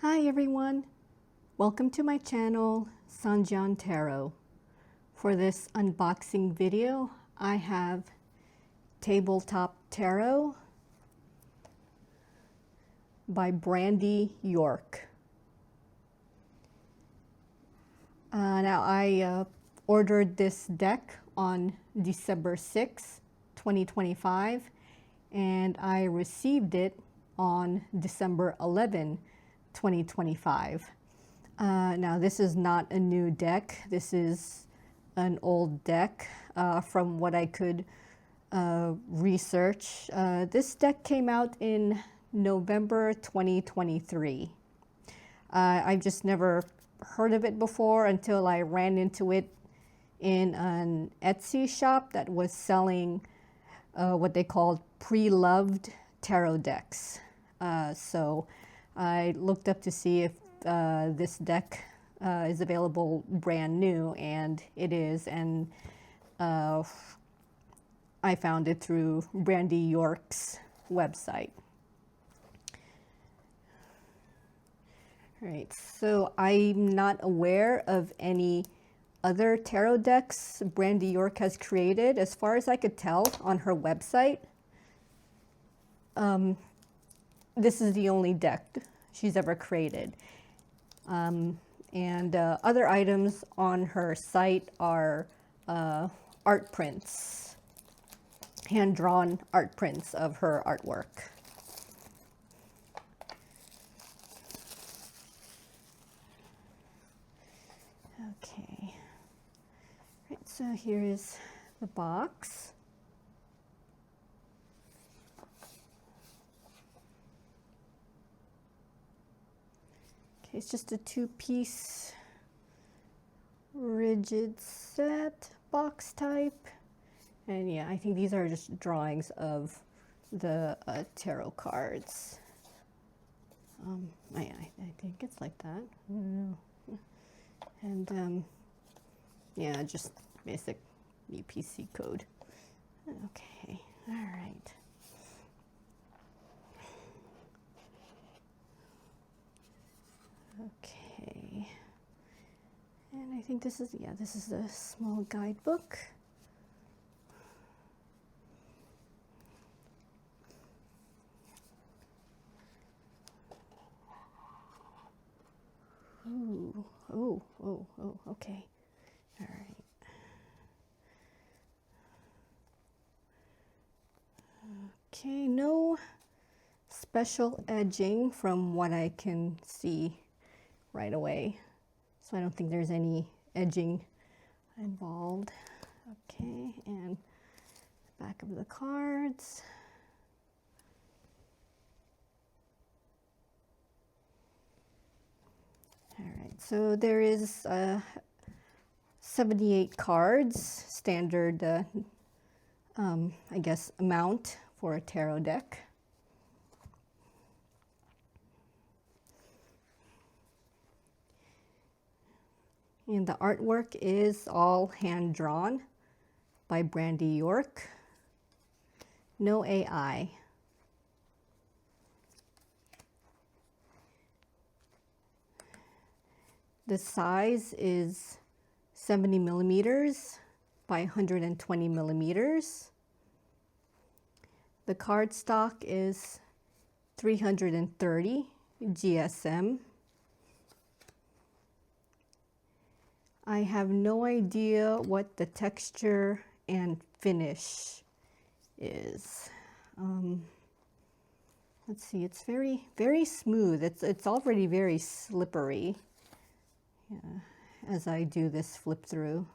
Hi everyone, welcome to my channel Sanjian Tarot. For this unboxing video I have Tabletop Tarot by Brandi York. Now I ordered this deck on December 6, 2025 and I received it on December 11, 2025. Now this is not a new deck. This is an old deck from what I could research. This deck came out in November 2023. I've just never heard of it before until I ran into it in an Etsy shop that was selling what they called pre-loved tarot decks. So I looked up to see if this deck is available brand new, and it is, and I found it through Brandi York's website. All right, so I'm not aware of any other tarot decks Brandi York has created. As far as I could tell on her website, this is the only deck she's ever created. Other items on her site are art prints, hand-drawn art prints of her artwork. Okay, right, so here is the box. It's just a two-piece rigid set, box type. And yeah, I think these are just drawings of the tarot cards. I think it's like that. I don't know. And yeah, just basic UPC code. Okay, all right. Okay, and I think this is, yeah, this is a small guidebook. Ooh, oh, okay, all right. Okay, no special edging from what I can see right away. So I don't think there's any edging involved. Okay, and back of the cards. All right, so there is 78 cards, standard, I guess, amount for a tarot deck. And the artwork is all hand-drawn by Brandi York. No AI. The size is 70 millimeters by 120 millimeters. The cardstock is 330 GSM. I have no idea what the texture and finish is. Let's see, it's very, very smooth. It's already very slippery, yeah, as I do this flip through.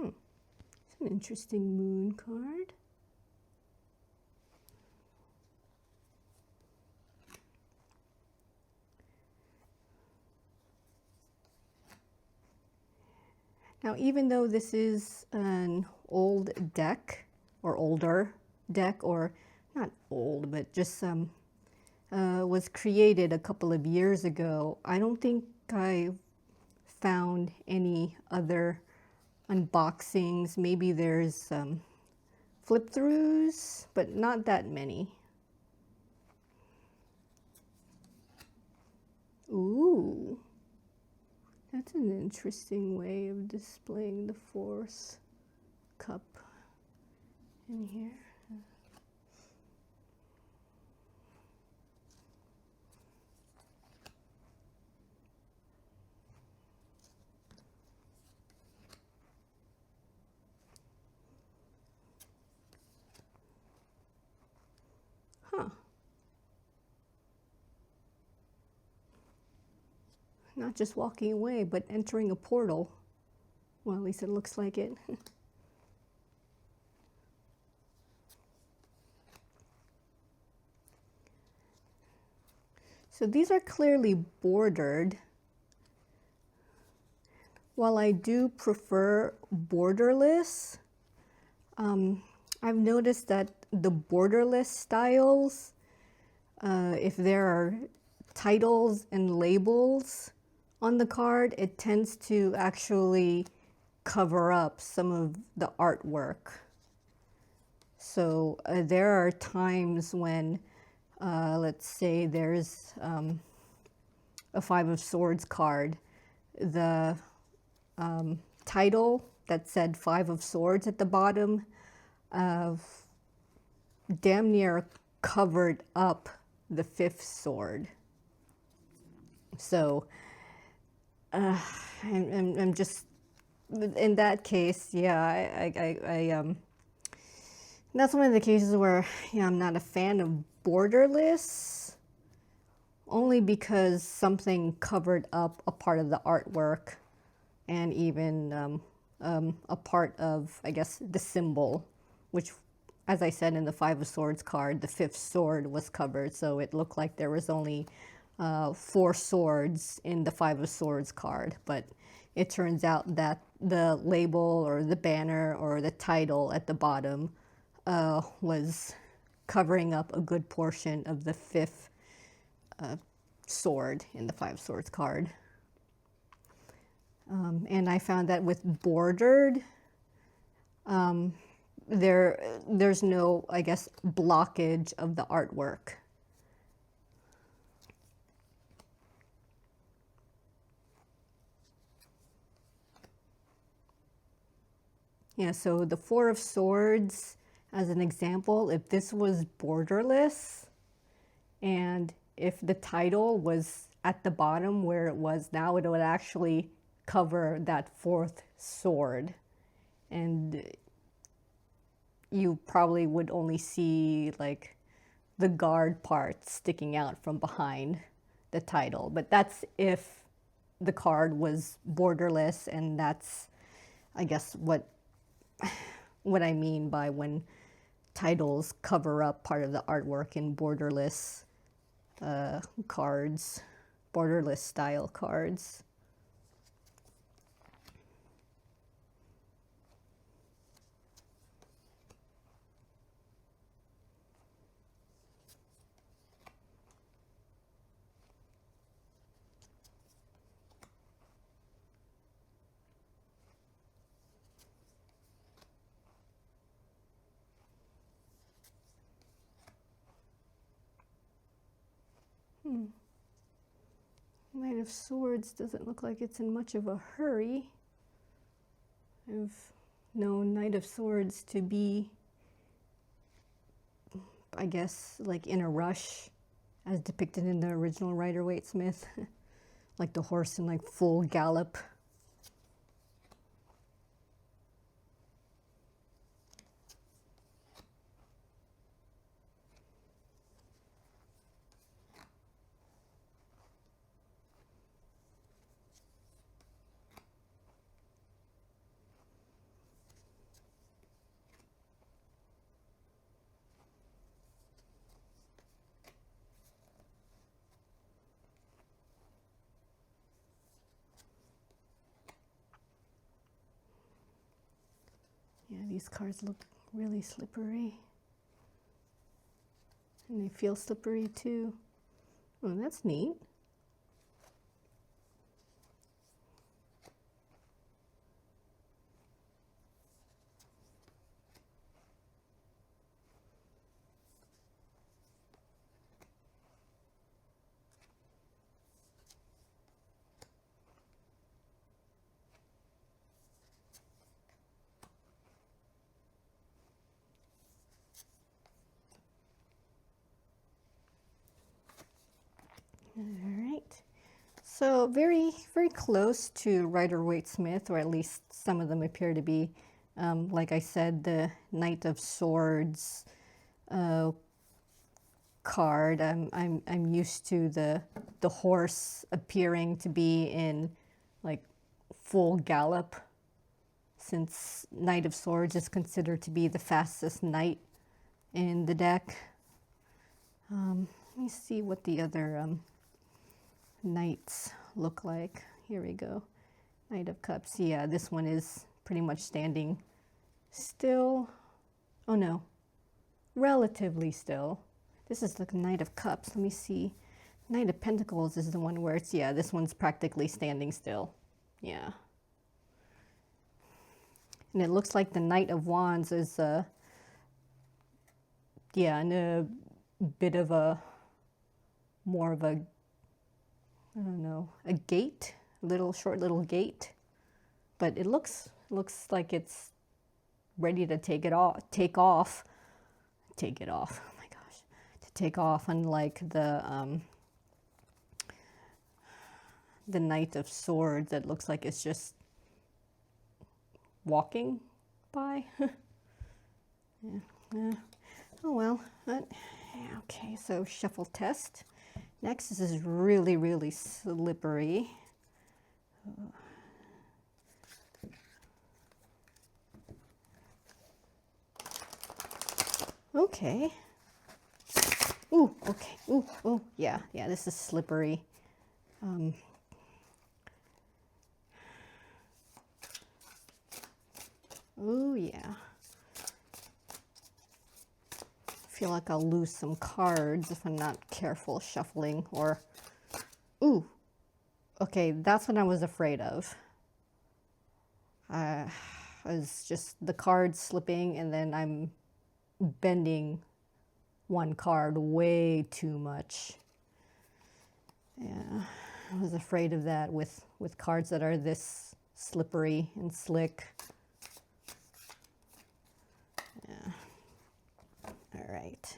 It's an interesting moon card. Now, even though this is an old deck, or older deck, or not old, but just was created a couple of years ago, I don't think I found any other unboxings. Maybe there's flip throughs, but not that many. Ooh, that's an interesting way of displaying the fourth cup in here. Huh. Not just walking away, but entering a portal. Well, at least it looks like it. So these are clearly bordered. While I do prefer borderless, I've noticed that the borderless styles, if there are titles and labels on the card, it tends to actually cover up some of the artwork. So there are times when, let's say there's a Five of Swords card, the title that said Five of Swords at the bottom damn near covered up the fifth sword. So I'm just, in that case, yeah, that's one of the cases where, yeah, I'm not a fan of borderless, only because something covered up a part of the artwork and even a part of, I guess, the symbol, which, as I said in the Five of Swords card, the fifth sword was covered, so it looked like there was only 4 swords in the Five of Swords card, but it turns out that the label or the banner or the title at the bottom was covering up a good portion of the fifth sword in the Five of Swords card. And I found that with bordered, there's no, I guess, blockage of the artwork. Yeah, so the Four of Swords, as an example, if this was borderless and if the title was at the bottom where it was now, it would actually cover that fourth sword. And you probably would only see like the guard part sticking out from behind the title. But that's if the card was borderless, and that's, I guess, what I mean by when titles cover up part of the artwork in borderless cards, borderless style cards. Knight of Swords doesn't look like it's in much of a hurry. I've known Knight of Swords to be, I guess, like in a rush, as depicted in the original Rider-Waite-Smith, like the horse in like full gallop. Yeah, these cards look really slippery. And they feel slippery too. Oh, that's neat. All right. So very, very close to Rider-Waite-Smith, or at least some of them appear to be. Like I said, the Knight of Swords card. I'm used to the horse appearing to be in like full gallop, since Knight of Swords is considered to be the fastest knight in the deck. Let me see what the other knights look like. Here we go. Knight of Cups. Yeah, this one is pretty much standing still. Oh no, relatively still. This is the Knight of Cups. Let me see. Knight of Pentacles is the one where it's, yeah, this one's practically standing still. Yeah. And it looks like the Knight of Wands is, yeah, in a bit of a, more of a, I don't know, a gate, short little gate. But it looks like it's ready to take off. Oh my gosh. To take off, unlike the Knight of Swords that looks like it's just walking by. Yeah. Oh well. Okay, so shuffle test. Next, this is really, really slippery. Okay. Ooh, okay. Ooh, yeah, this is slippery. Oh yeah. I feel like I'll lose some cards if I'm not careful shuffling, or, ooh, okay, that's what I was afraid of. I was just the cards slipping, and then I'm bending one card way too much. Yeah, I was afraid of that with cards that are this slippery and slick. Yeah. All right.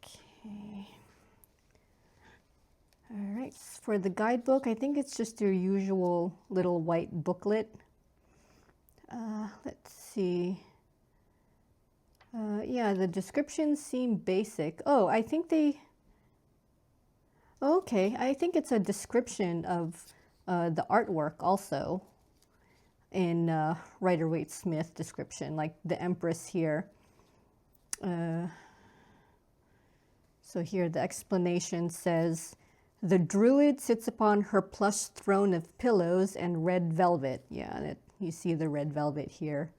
Okay. All right. For the guidebook, I think it's just your usual little white booklet. Let's see. Yeah, the descriptions seem basic. Oh, I think they... Okay, I think it's a description of the artwork also in Rider-Waite-Smith description, like the Empress here. So here the explanation says, the druid sits upon her plush throne of pillows and red velvet. Yeah, you see the red velvet here.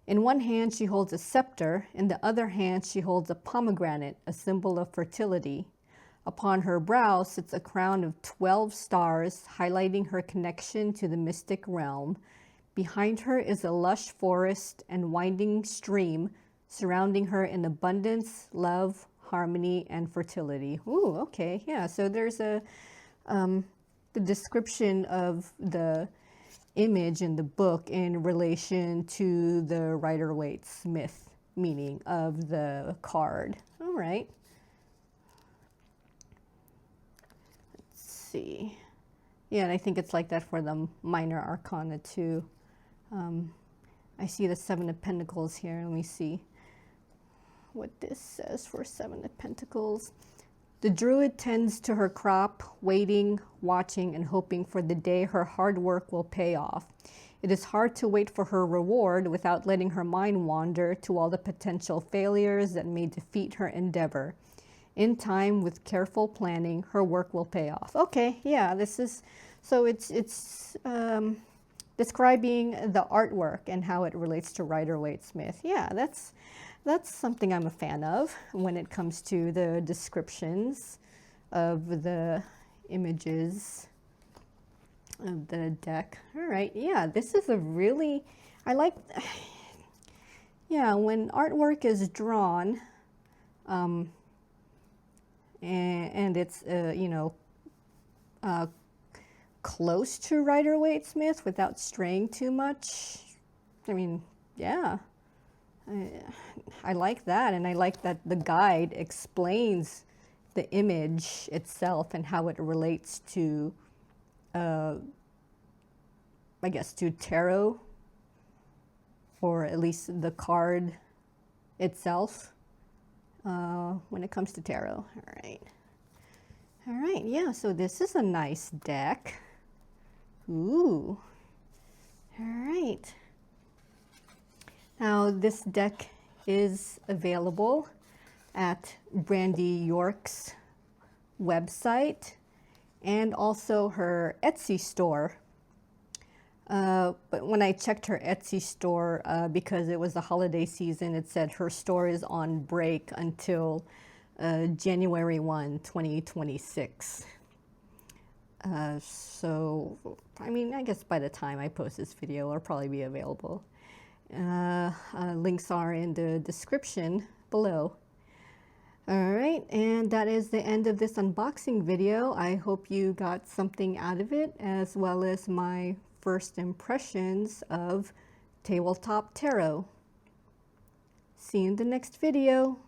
In one hand, she holds a scepter. In the other hand, she holds a pomegranate, a symbol of fertility. Upon her brow sits a crown of 12 stars, highlighting her connection to the mystic realm. Behind her is a lush forest and winding stream, surrounding her in abundance, love, harmony, and fertility. Ooh, okay, yeah. So there's the description of the image in the book in relation to the Rider-Waite-Smith meaning of the card. All right. Let's see. Yeah, and I think it's like that for the minor arcana too. I see the Seven of Pentacles here. Let me see what this says for Seven of Pentacles. The druid tends to her crop, waiting, watching, and hoping for the day her hard work will pay off. It is hard to wait for her reward without letting her mind wander to all the potential failures that may defeat her endeavor. In time, with careful planning, her work will pay off. Okay, yeah, this is So it's describing the artwork and how it relates to Rider-Waite-Smith. Yeah, that's something I'm a fan of when it comes to the descriptions of the images of the deck. All right, yeah, this is a really, I like, yeah, when artwork is drawn, and it's, you know, close to Rider-Waite-Smith without straying too much. I mean, yeah, I like that, and I like that the guide explains the image itself and how it relates to, I guess, to tarot, or at least the card itself, when it comes to tarot. All right, yeah, so this is a nice deck. Ooh, all right. Now, this deck is available at Brandi York's website and also her Etsy store. But when I checked her Etsy store, because it was the holiday season, it said her store is on break until January 1, 2026. So, I mean, I guess by the time I post this video, it'll probably be available. Links are in the description below. All right, and that is the end of this unboxing video. I hope you got something out of it, as well as my first impressions of Tabletop Tarot. See you in the next video.